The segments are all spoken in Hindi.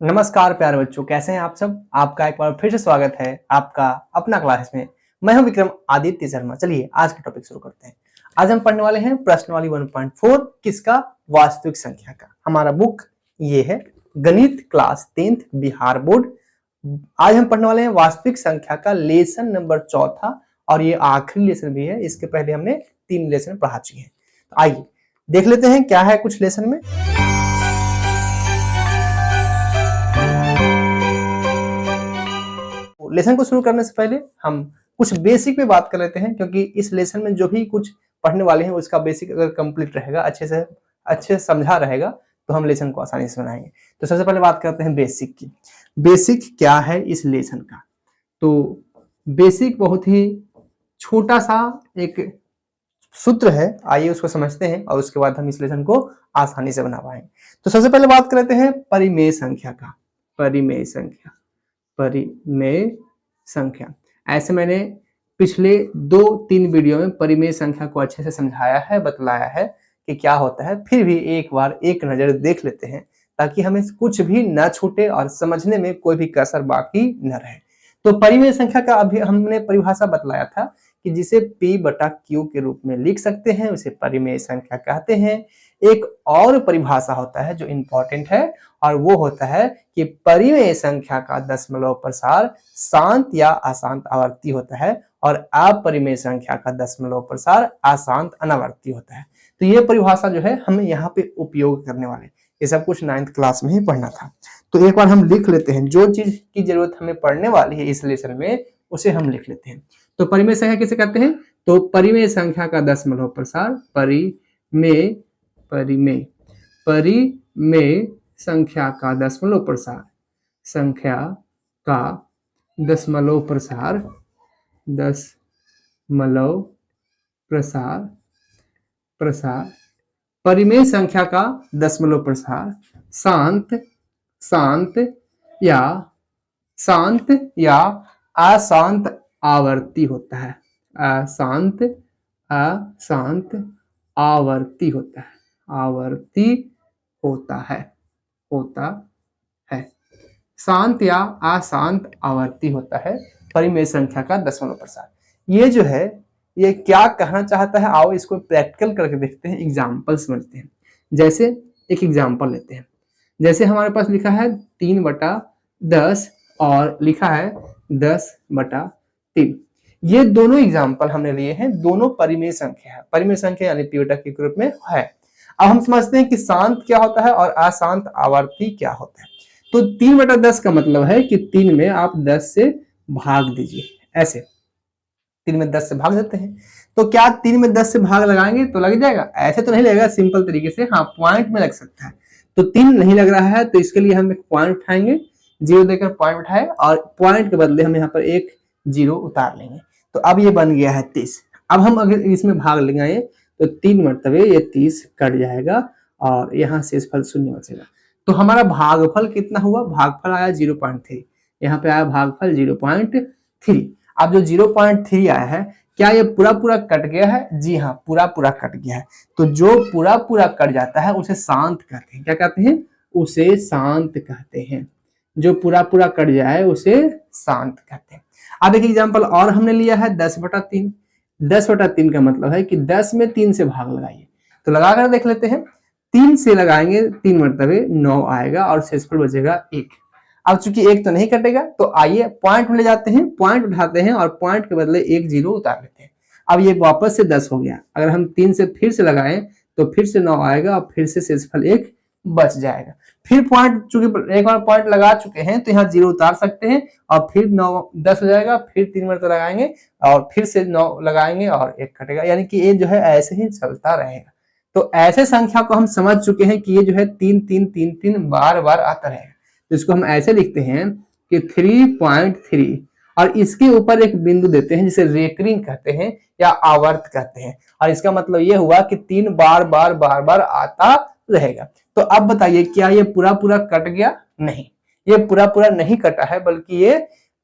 नमस्कार प्यारे बच्चों, कैसे हैं आप सब। आपका एक बार फिर से स्वागत है आपका अपना क्लास में। मैं हूं विक्रम आदित्य शर्मा। चलिए आज का टॉपिक शुरू करते हैं। आज हम पढ़ने वाले हैं प्रश्नावली 1.4 किसका, वास्तविक संख्या का। हमारा बुक ये है गणित क्लास 10th बिहार बोर्ड। आज हम पढ़ने वाले हैं वास्तविक संख्या का लेसन नंबर 4 और ये आखिरी लेसन भी है। इसके पहले हमने 3 लेसन पढ़ा चुके हैं। तो आइए देख लेते हैं क्या है कुछ लेसन में। लेसन को शुरू करने से पहले हम कुछ बेसिक पे बात कर लेते हैं, क्योंकि इस लेसन में जो भी कुछ पढ़ने वाले हैं उसका बेसिक अगर कंप्लीट रहेगा, अच्छे से समझा रहेगा, तो हम लेसन को आसानी से बनाएंगे। तो सबसे पहले बात करते हैं बेसिक की। बेसिक क्या है इस लेसन का। तो बेसिक बहुत ही छोटा सा एक सूत्र है, आइए उसको समझते हैं और उसके बाद हम इस लेसन को आसानी से बना पाएंगे। तो सबसे पहले बात कर लेते हैं परिमेय संख्या का। परिमेय संख्या ऐसे मैंने पिछले 2-3 वीडियो में परिमेय संख्या को अच्छे से समझाया है, बतलाया है कि क्या होता है। फिर भी एक बार एक नजर देख लेते हैं ताकि हमें कुछ भी न छूटे और समझने में कोई भी कसर बाकी न रहे। तो परिमेय संख्या का अभी हमने परिभाषा बतलाया था कि जिसे P/Q के रूप में लिख सकते हैं उसे परिमेय संख्या कहते हैं। एक और परिभाषा होता है जो इंपॉर्टेंट है, और वो होता है कि परिमेय संख्या का दशमलव प्रसार शांत या अशांत आवर्ती होता है और अपरिमेय संख्या का दशमलव प्रसार अशांत अनावर्ती होता है। तो ये परिभाषा जो है हम यहाँ पे उपयोग करने वाले, ये सब कुछ 9th क्लास में ही पढ़ना था। तो एक बार हम लिख लेते हैं, जो चीज की जरूरत हमें पढ़ने वाली है इस लेसन में उसे हम लिख लेते हैं। तो परिमेय संख्या किसे कहते हैं, तो परिमेय संख्या का दशमलव प्रसार, परिमेय संख्या का दशमलव प्रसार, परिमेय संख्या का दशमलव प्रसार शांत या अशांत आवर्ती होता है। अशांत आवर्ती होता है। शांत या अशांत आवर्ती होता है परिमेय संख्या का दशमलव प्रसार। ये जो है ये क्या कहना चाहता है, आओ इसको प्रैक्टिकल करके देखते हैं, एग्जाम्पल समझते हैं। जैसे एक एग्जाम्पल लेते हैं, जैसे हमारे पास लिखा है 3/10 और लिखा है 10/3। ये दोनों एग्जाम्पल हमने लिए हैं, दोनों परिमेय संख्या है। परिमेय संख्या यानी P/Q के रूप में है। अब हम समझते हैं कि शांत क्या होता है और अशांत आवर्ती क्या होता है। तो 3/10 का मतलब है कि 3 में आप 10 से भाग दीजिए। ऐसे 3 में 10 से भाग देते हैं, तो क्या 3 में 10 से भाग लगाएंगे तो लग जाएगा? ऐसे तो नहीं लगेगा, सिंपल तरीके से हाँ पॉइंट में लग सकता है। तो 3 नहीं लग रहा है तो इसके लिए हम एक पॉइंट उठाएंगे, 0 देकर पॉइंट उठाए और पॉइंट के बदले हम यहाँ पर एक 0 उतार लेंगे। तो अब ये बन गया है 30। अब हम अगर इसमें भाग लगाए तो 3 मरतबे ये 30 कट जाएगा और यहाँ शेषफल 0 बचेगा। तो हमारा भागफल कितना हुआ? भागफल आया 0.3, यहाँ पे आया भागफल 0.3। अब जो 0.3 आया है, क्या ये पूरा कट गया है? जी हाँ, पूरा कट गया है। तो जो पूरा कट जाता है उसे शांत कहते हैं। क्या कहते हैं? उसे शांत कहते हैं। जो पूरा कट जाए उसे शांत कहते हैं। अब एक एग्जांपल और हमने लिया है 10/3। 10/3 का मतलब है कि 10 में 3 से भाग लगाइए। तो लगाकर देख लेते हैं, 3 से लगाएंगे 3 मरतबे 9 आएगा और शेषफल बचेगा 1। अब चूंकि 1 तो नहीं कटेगा तो आइए पॉइंट में ले जाते हैं, पॉइंट उठाते हैं और पॉइंट के बदले एक 0 उतार लेते हैं। अब ये वापस से 10 हो गया। अगर हम 3 से फिर से लगाएं तो फिर से 9 आएगा और फिर से शेषफल 1 बच जाएगा। फिर पॉइंट, चूंकि एक बार पॉइंट लगा चुके हैं तो यहाँ 0 उतार सकते हैं और फिर 9 10 हो जाएगा। फिर 3 मरतबा लगाएंगे और फिर से 9 लगाएंगे और 1 कटेगा, यानी कि ये जो है ऐसे ही चलता रहेगा। तो ऐसे संख्या को हम समझ चुके हैं कि ये जो है 3 बार आता रहेगा। तो इसको हम ऐसे लिखते हैं कि 3.3 और इसके ऊपर एक बिंदु देते हैं जिसे रेकरिंग कहते हैं या आवर्त कहते हैं, और इसका मतलब ये हुआ कि 3 बार आता रहेगा। तो अब बताइए क्या ये पूरा कट गया? नहीं, ये पूरा नहीं कटा है, बल्कि ये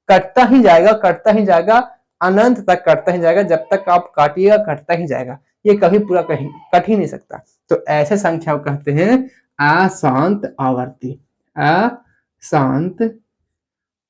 कटता ही जाएगा, अनंत तक कटता ही जाएगा। जब तक आप काटिएगा कटता ही जाएगा, ये कभी पूरा कहीं कट ही नहीं सकता। तो ऐसे संख्या को कहते हैं अशांत आवर्ती। शांत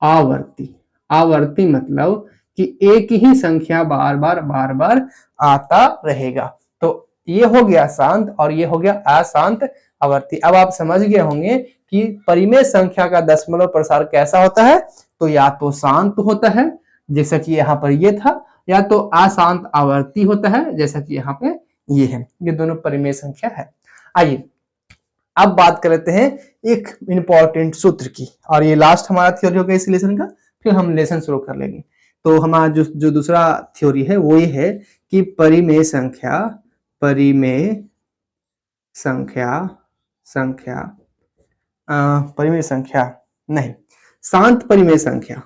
आवर्ती। आवर्ती मतलब कि एक ही संख्या बार बार आता रहेगा। तो ये हो गया शांत और ये हो गया अशांत आवर्ती। अब आप समझ गए होंगे कि परिमेय संख्या का दशमलव प्रसार कैसा होता है। तो या तो शांत होता है जैसा कि यहाँ पर ये था, या तो अशांत आवर्ती होता है जैसा कि यहाँ पे ये है। ये दोनों परिमेय संख्या है। आइए अब बात कर लेते हैं एक इंपॉर्टेंट सूत्र की, और ये लास्ट हमारा थ्योरी होगा इस लेसन का, फिर हम लेसन शुरू कर लेंगे। तो हमारा जो दूसरा थ्योरी है वो ये है कि परिमेय संख्या परिमेय संख्या नहीं, शांत परिमेय संख्या।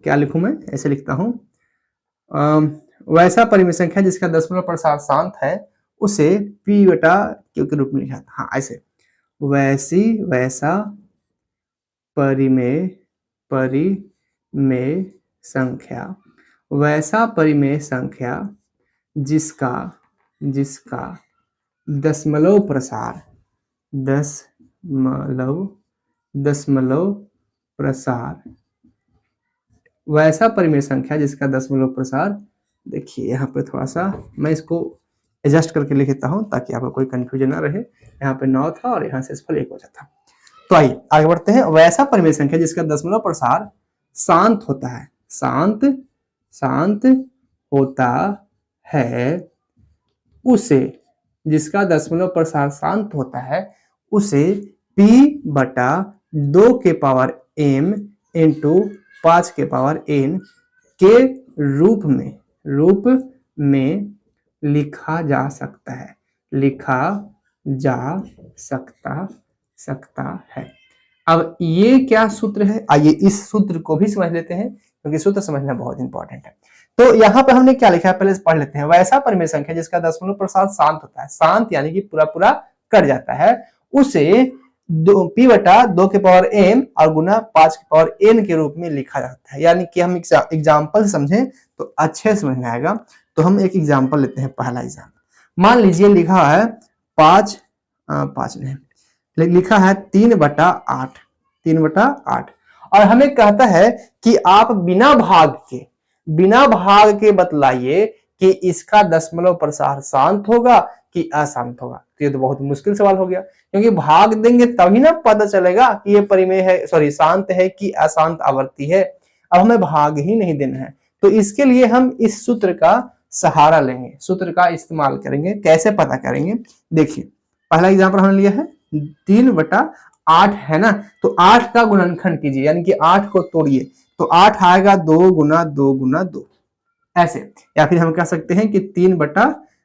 क्या लिखूं मैं, ऐसे लिखता हूं, वैसा परिमेय संख्या जिसका दशमलव प्रसार शांत है उसे p बटा q के रूप में लिखा था। हाँ ऐसे, वैसा परिमेय संख्या, वैसा परिमेय संख्या जिसका दशमलव प्रसार वैसा परिमेय संख्या जिसका दशमलव प्रसार, देखिए यहाँ पे थोड़ा सा मैं इसको एडजस्ट करके लिख देता हूँ ताकि आपको कोई कंफ्यूजन ना रहे। यहाँ पे 9 था और यहाँ से इस पर 1 हो जाता। तो आइए आगे बढ़ते हैं। वैसा परिमेय संख्या जिसका दशमलव प्रसार शांत होता है, शांत होता है उसे, जिसका दशमलव प्रसार शांत होता है उसे p बटा 2 के पावर m इंटू 5 के पावर n के रूप में लिखा जा सकता है। अब ये क्या सूत्र है, आइए इस सूत्र को भी समझ लेते हैं क्योंकि सूत्र समझना बहुत इंपॉर्टेंट है। तो यहाँ पे हमने क्या लिखा है पहले पढ़ लेते हैं। वैसा परिमेय संख्या जिसका दशमलव प्रसार शांत होता है, शांत यानी कि पूरा कट जाता है, उसे p बटा 2 के पावर m और गुना 5 के पावर n के रूप में लिखा जाता है। यानी कि हम एग्जाम्पल समझें तो अच्छे समझ में आएगा। तो हम एक एग्जाम्पल लेते हैं। पहला एग्जाम्पल मान लीजिए लिखा है 3 बटा 8 और हमें कहता है कि आप बिना भाग के बतलाइए कि इसका दशमलव प्रसार शांत होगा कि अशांत होगा। तो ये तो बहुत मुश्किल सवाल हो गया, क्योंकि भाग देंगे तभी ना पता चलेगा कि ये परिमेय है, सॉरी शांत है कि अशांत आवर्ती है। अब हमें भाग ही नहीं देना है, तो इसके लिए हम इस सूत्र का सहारा लेंगे, सूत्र का इस्तेमाल करेंगे। कैसे पता करेंगे, देखिए पहला एग्जाम्पल हमने लिया है 3 बटा 8 है ना, तो 8 का गुणनखंड कीजिए, यानी कि 8 को तोड़िए, तो 8 आएगा 2 गुना 2 गुना 2 ऐसे, या फिर हम कह सकते हैं कि 3 बटा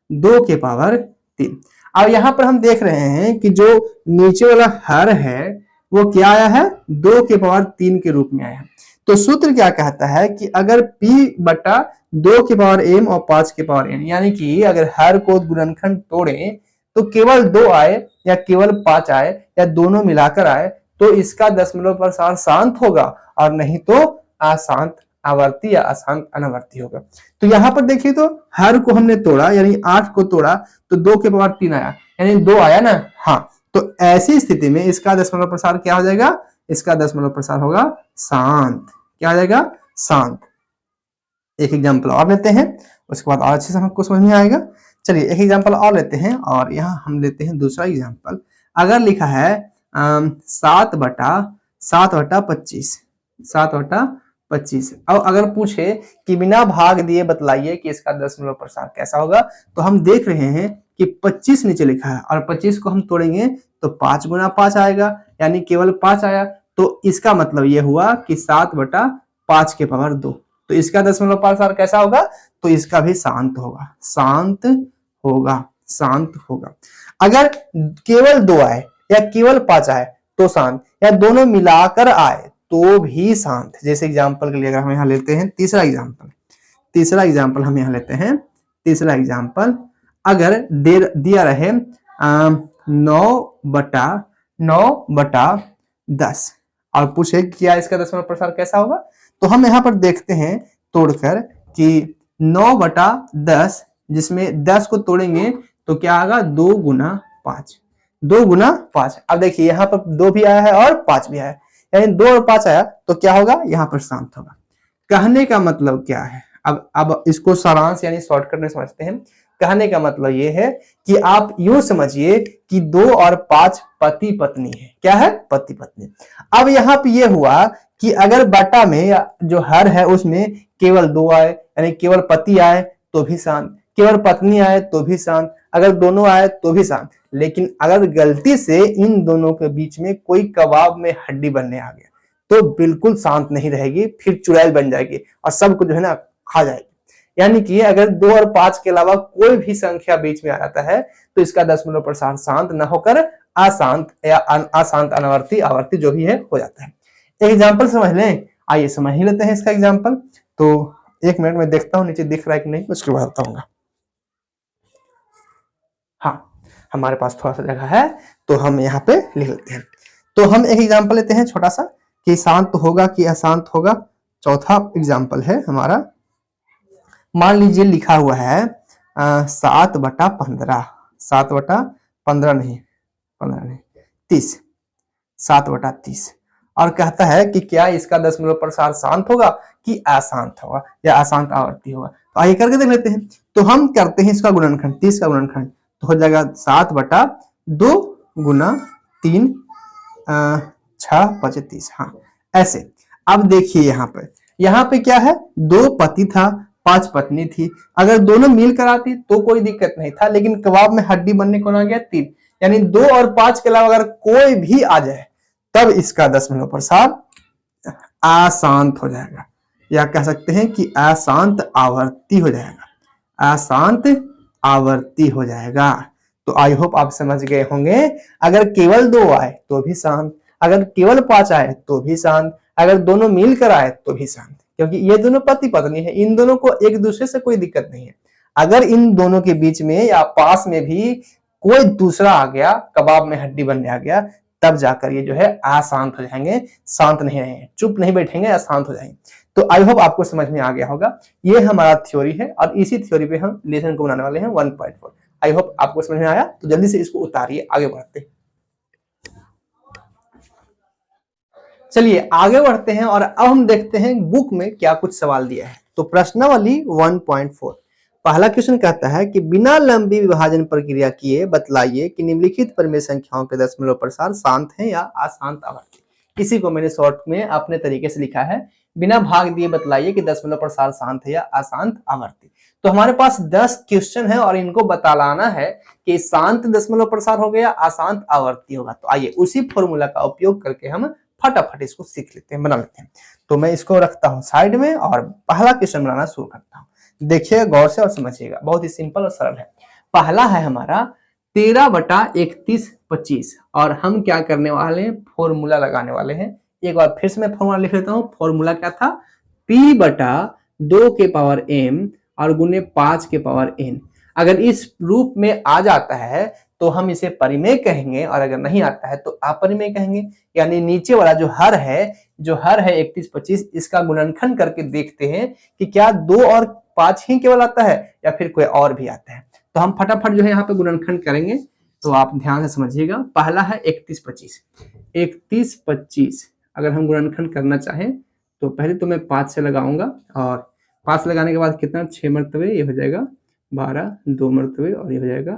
2 के पावर 3। अब यहाँ पर हम देख रहे हैं कि जो नीचे वाला हर है वो क्या आया है, 2 के पावर 3 के रूप में आया है। तो सूत्र क्या कहता है कि अगर p बटा 2 के पावर m और 5 के पावर n, यानी कि अगर हर को गुणनखंड तोड़े तो केवल 2 आए या केवल 5 आए या दोनों मिलाकर आए, तो इसका दशमलव प्रसार शांत होगा और नहीं तो अशांत आवर्ती या अशांत अनावर्ती होगा। तो यहाँ पर देखिए, तो हर को हमने तोड़ा यानी 8 को तोड़ा तो 2 के पावर 3 आया, यानी 2 आया ना। हाँ, तो ऐसी स्थिति में इसका दशमलव प्रसार क्या हो जाएगा, इसका दशमलव प्रसार होगा शांत। क्या हो जाएगा, शांत। एक एग्जाम्पल और लेते हैं, उसके बाद और अच्छे से हमको समझ में आएगा। चलिए एक एग्जाम्पल और लेते हैं, और यहाँ हम लेते हैं दूसरा एग्जाम्पल। अगर लिखा है 7 बटा 25, और अगर पूछे कि बिना भाग दिए बतलाइए कि इसका दशमलव प्रसार कैसा होगा, तो हम देख रहे हैं कि 25 नीचे लिखा है और 25 को हम तोड़ेंगे तो 5 गुना 5 आएगा, यानी केवल 5 आया। तो इसका मतलब ये हुआ कि 7 बटा 5 के पावर 2। तो इसका दशमलव प्रसार कैसा होगा, तो इसका भी शांत होगा। अगर केवल 2 आए या केवल 5 आए तो शांत, या दोनों मिलाकर आए तो भी शांत। जैसे एग्जाम्पल के लिए अगर हम यहाँ लेते हैं तीसरा एग्जाम्पल हम यहाँ लेते हैं। तीसरा एग्जाम्पल अगर दिया रहे 9 बटा 10 और पूछे क्या इसका दशमलव प्रसार कैसा होगा, तो हम यहाँ पर देखते हैं तोड़कर कि 9 बटा 10, जिसमें 10 को तोड़ेंगे तो क्या आएगा 2 गुना 5। 2 गुना 5। अब देखिए यहाँ पर 2 भी आया है और 5 भी आया है, यानी 2 और 5 आया तो क्या होगा, यहाँ पर शांत होगा। कहने का मतलब क्या है, अब इसको सारांश यानी शॉर्टकट में समझते हैं। कहने का मतलब ये है कि आप यूं समझिए कि 2 और 5 पति पत्नी है। क्या है, पति पत्नी। अब यहाँ पे ये हुआ कि अगर बटा में या जो हर है उसमें केवल 2 आए, यानी केवल पति आए तो भी शांत, केवल पत्नी आए तो भी शांत, अगर दोनों आए तो भी शांत। लेकिन अगर गलती से इन दोनों के बीच में कोई कबाब में हड्डी बनने आ गया तो बिल्कुल शांत नहीं रहेगी, फिर चुड़ैल बन जाएगी और सबको जो है ना खा जाएगी। यानी कि अगर 2 और 5 के अलावा कोई भी संख्या बीच में आ जाता है तो इसका दशमलव प्रसार शांत न होकर अशांत या अशांत अनावर्ती आवर्ती जो भी है हो जाता है। एग्जाम्पल समझ लें, आइए समझ ही लेते हैं इसका एग्जाम्पल। तो 1 मिनट में देखता हूं नीचे दिख रहा है कि नहीं, उसके बाद बताऊंगा। हाँ, हमारे पास थोड़ा सा जगह है तो हम यहाँ पे लिख लेते हैं। तो हम एक एग्जाम्पल लेते हैं छोटा सा कि शांत होगा कि अशांत होगा। चौथा एग्जाम्पल है हमारा, मान लीजिए लिखा हुआ है 7/15, 7/15 नहीं, 15 नहीं, 30, 7/30, और कहता है कि क्या इसका दशमलव प्रसार शांत होगा कि अशांत होगा या अशांत आवर्ती होगा। तो आइए करके देख लेते हैं। तो हम करते हैं इसका गुणनखंड, 30 का गुणनखंड, तो हो जाएगा 7/2 गुना 3 6 5 30। हाँ ऐसे। अब देखिए यहाँ पे क्या है, 2 पति था 5 पत्नी थी। अगर दोनों मिलकर आती तो कोई दिक्कत नहीं था, लेकिन कबाब में हड्डी बनने कौन आ गया, 3, यानी 2 और 5 के अलावा अगर कोई भी आ जाए तब इसका दशमलव प्रसार अशांत हो जाएगा, या कह सकते हैं कि अशांत आवर्ती हो जाएगा, अशांत आवर्ती हो जाएगा। तो आई होप आप समझ गए होंगे। अगर केवल 2 आए तो भी शांत, अगर केवल 5 आए तो भी शांत, अगर दोनों मिलकर आए तो भी शांत, क्योंकि ये दोनों पति पत्नी है, इन दोनों को एक दूसरे से कोई दिक्कत नहीं है। अगर इन दोनों के बीच में या पास में भी कोई दूसरा आ गया, कबाब में हड्डी बनने आ गया, तब जाकर ये जो है अशांत हो जाएंगे, शांत नहीं रहेंगे, चुप नहीं बैठेंगे, अशांत हो जाएंगे। तो आई होप आपको समझ में आ गया होगा। ये हमारा थ्योरी है और इसी थ्योरी पे हम लेसन को बनाने वाले हैं 1.4। आई होप आपको समझ में आया। तो जल्दी से इसको उतारिए, आगे बढ़ते हैं। चलिए आगे बढ़ते हैं और अब हम देखते हैं बुक में क्या कुछ सवाल दिया है। तो प्रश्नावली 1.4 पहला क्वेश्चन कहता है कि बिना लंबी विभाजन प्रक्रिया किए बतलाइए कि निम्नलिखित परिमेय संख्याओं के दशमलव प्रसार शांत है या अशांत आवर्ती। इसी को मैंने शॉर्ट में अपने तरीके से लिखा है, बिना भाग दिए बतलाइए कि दशमलव प्रसार शांत है या अशांत आवर्ती। तो हमारे पास 10 क्वेश्चन है और इनको बतलाना है कि शांत दशमलव प्रसार होगा या अशांत आवर्ती होगा। तो आइए उसी फॉर्मूला का उपयोग करके हम फटाफट इसको सीख लेते हैं, बना लेते हैं। तो मैं इसको रखता हूं साइड में और पहला क्वेश्चन बनाना शुरू करता हूं। देखिए गौर से और समझिएगा, बहुत ही सिंपल और सरल है। पहला है हमारा 13/31/25 और हम क्या करने वाले हैं, फॉर्मूला लगाने वाले हैं। एक बार फिर से मैं फॉर्मूला लिख लेता हूं। फॉर्मूला क्या था, P/2 के पावर m और गुने 5 के पावर n। अगर इस रूप में आ जाता है तो हम इसे परिमेय कहेंगे और अगर नहीं आता है तो अपरिमेय कहेंगे। यानी नीचे वाला जो हर है 31/25, इसका गुणनखंड करके देखते हैं कि क्या 2 और 5 ही केवल आता है या फिर कोई और भी आता है। तो हम फटाफट जो है यहाँ पे गुणनखंड करेंगे। तो आप ध्यान से समझिएगा। पहला है 31/25, 31/25 अगर हम गुणनखंड करना चाहें तो पहले तो मैं 5 से लगाऊंगा और 5 लगाने के बाद कितना, 6 मरतबे, ये हो जाएगा 12, 2 मरतबे और ये हो जाएगा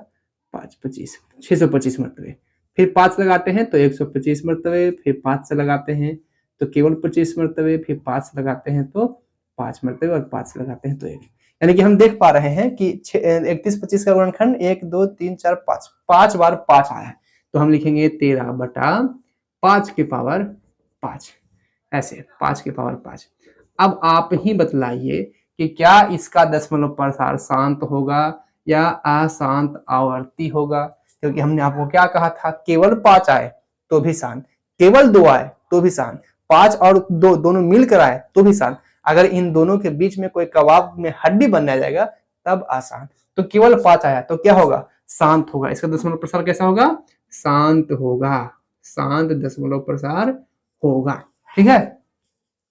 5 25, 625 मरतबे। फिर 5 लगाते हैं तो 125 मरतबे, फिर 5 से लगाते हैं तो केवल 25 मरतबे, फिर 5 लगाते हैं तो 5 मरतबे और 5 से लगाते हैं तो 1। यानी कि हम देख पा रहे हैं कि 31/25 का गुणनखंड 1 2 3 4 5, 5 बार 5 आया है। तो हम लिखेंगे 13/5 के पावर 5, ऐसे 5 के पावर 5। अब आप ही बतलाइए कि क्या इसका दशमलव प्रसार शांत होगा या अशांत आवर्ती होगा। क्योंकि हमने आपको क्या कहा था, केवल 5 आए तो भी शांत, केवल 2 आए तो भी शांत, 5 और 2 दोनों मिलकर आए तो भी शांत, अगर इन दोनों के बीच में कोई कबाब में हड्डी बनने जाएगा तब अशांत। तो केवल 5 आया तो क्या होगा, शांत होगा। इसका दशमलव प्रसार कैसा होगा, शांत होगा, शांत दशमलव प्रसार होगा। ठीक है,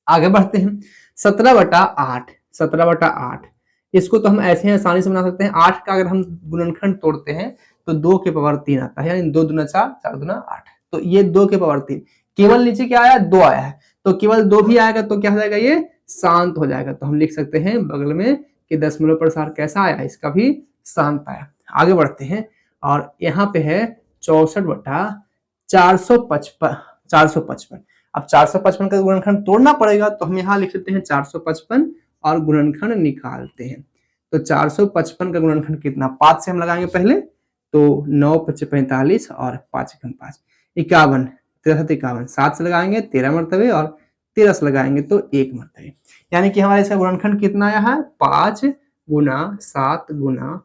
आगे बढ़ते हैं। 17/8, 17/8 इसको तो हम ऐसे ही आसानी से बना सकते हैं। 8 का अगर हम गुणनखंड तोड़ते हैं तो 2 के पावर 3 आता है, यानी 2 दूना 4, 4 दूना 8। तो ये 2 के पावर 3, केवल नीचे क्या आया, 2 आया है, तो केवल 2 भी आएगा तो क्या हो जाएगा, ये शांत हो जाएगा। तो हम लिख सकते हैं बगल में कि दशमलव प्रसार कैसा आया, इसका भी शांत आया। आगे बढ़ते हैं और यहाँ पे है 64/455, 455। अब 455 का गुणनखंड तोड़ना पड़ेगा, तो हम यहाँ लिख लेते हैं 455 और गुणनखंड निकालते हैं। तो 455 का गुणनखंड कितना, 5 से हम लगाएंगे पहले, तो 9 × 5 = 45 और 5 × 5 = 51, 53 7 से लगाएंगे 13 मरतबे और 13 से लगाएंगे तो 1 मरतबे, यानी कि हमारा इसका गुणनखंड कितना आया है, 5 × 7 ×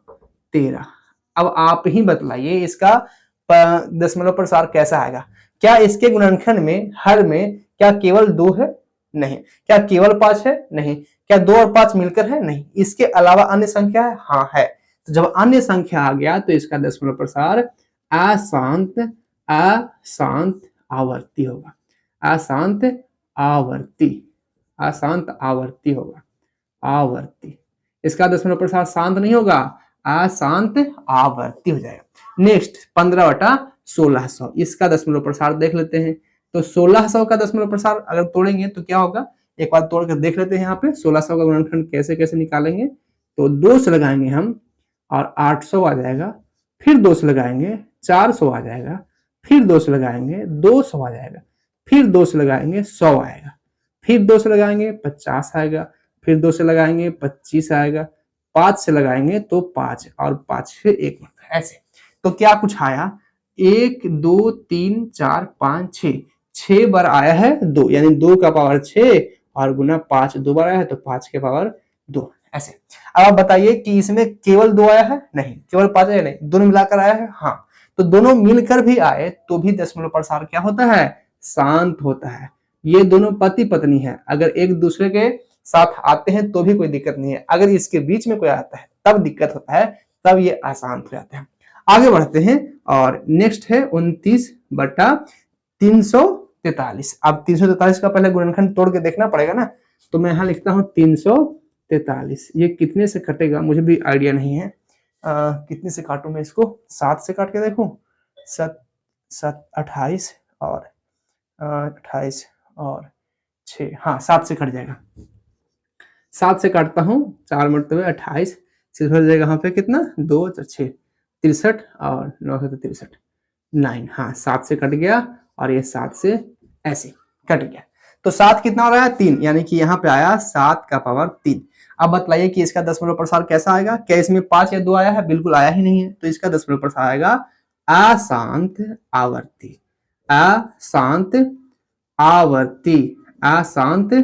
13। अब आप ही बतलाइए इसका दशमलव प्रसार कैसा आएगा। क्या इसके गुणनखंड में हर में क्या केवल 2 है, नहीं। क्या केवल 5 है, नहीं। क्या 2 और 5 मिलकर है, नहीं। इसके अलावा अन्य संख्या है, हाँ है। तो जब अन्य संख्या आ गया तो इसका दशमलव प्रसार अशांत अशांत आवर्ती होगा, अशांत आवर्ती, अशांत आवर्ती होगा, आवर्ती। इसका दशमलव प्रसार शांत नहीं होगा, अशांत आवर्ती हो जाएगा। नेक्स्ट 15/1600, इसका दशमलव प्रसार देख लेते हैं। तो 1600 का दशमलव प्रसार अगर तोड़ेंगे तो क्या होगा, एक बार तोड़ कर देख लेते हैं। यहाँ पे 1600 का गुणनखंड कैसे कैसे निकालेंगे, तो 2 से लगाएंगे हम और 800 आ जाएगा, फिर 2 से लगाएंगे 400 आ जाएगा, फिर 2 से लगाएंगे 200 आ जाएगा, फिर 2 से लगाएंगे 100 आएगा, फिर 2 से लगाएंगे 50 आएगा, फिर 2 से लगाएंगे 25 आएगा, 5 से लगाएंगे तो 5 और 5 फिर 1 ऐसे। तो क्या कुछ आया, 1 2 3 4 5 6, 6 बार आया है 2, यानी 2 का पावर 6 और गुना 5 2 बार आया है तो 5 के पावर 2 ऐसे। अब आप बताइए कि इसमें केवल 2 आया है, नहीं। केवल 5 आया, नहीं। दोनों मिलाकर आया है, हाँ। तो दोनों मिलकर भी आए तो भी दशमलव प्रसार क्या होता है, शांत होता है। ये दोनों पति पत्नी है, अगर एक दूसरे के साथ आते हैं तो भी कोई दिक्कत नहीं है, अगर इसके बीच में कोई आता है तब दिक्कत होता है, तब ये अशांत हो जाते हैं। आगे बढ़ते हैं और नेक्स्ट है 29/343। अब 343 का पहले गुणनखंड तोड़ के देखना पड़ेगा ना, तो मैं यहाँ लिखता हूँ 343। ये कितने से कटेगा मुझे भी आइडिया नहीं है, कितने से काटूं मैं इसको, 7 से काट के देखूं, 7 7 28 और 28 और 6, हाँ 7 से कट जाएगा। 7 से काटता हूँ 4 मरतबे 28, सिर्फ हो जाएगा यहाँ पे कितना, 2 और 6 63 और 9 से 63 9, हाँ 7 से कट गया और ये 7 से ऐसे कट गया। तो 7 कितना हो रहा है, 3, यानी कि यहाँ पे आया 7 का पावर 3। अब बतलाइए कि इसका दशमलव प्रसार कैसा आएगा, क्या इसमें 5 या 2 आया है, बिल्कुल आया ही नहीं है, तो इसका दशमलव प्रसार आएगा अशांत आवर्ती, अशांत आवर्ती, अशांत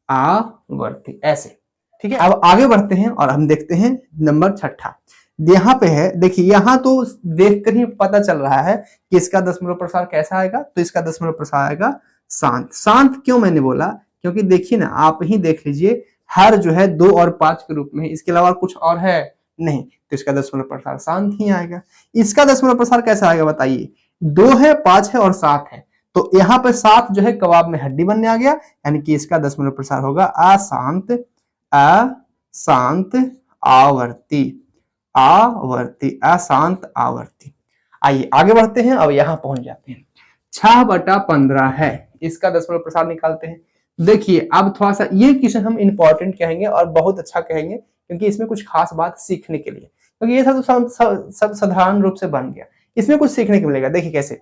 आवर्ती ऐसे, ठीक है। अब आगे बढ़ते हैं और हम देखते हैं नंबर 6। यहाँ पे है, देखिए यहाँ तो देखकर ही पता चल रहा है कि इसका दशमलव प्रसार कैसा आएगा, तो इसका दशमलव प्रसार आएगा शांत। शांत क्यों मैंने बोला, क्योंकि देखिए ना, आप ही देख लीजिए, हर जो है 2 और 5 के रूप में, इसके अलावा कुछ और है नहीं, तो इसका दशमलव प्रसार शांत ही आएगा। इसका दशमलव प्रसार कैसा आएगा बताइए, 2 है 5 है और 7 है, तो यहाँ पे 7 जो है कबाब में हड्डी बनने आ गया, यानी कि इसका दशमलव प्रसार होगा अशांत, अशांत आवर्ती, आवर्ती, अशांत आवर्ती। आइए आगे बढ़ते हैं, अब यहाँ पहुंच जाते हैं। 6/15 है, इसका दशमलव प्रसार निकालते हैं। देखिए अब थोड़ा सा ये क्वेश्चन हम इंपॉर्टेंट कहेंगे और बहुत अच्छा कहेंगे, क्योंकि इसमें कुछ खास बात सीखने के लिए, क्योंकि ये सब साधारण रूप से बन गया, इसमें कुछ सीखने को मिलेगा। देखिए कैसे,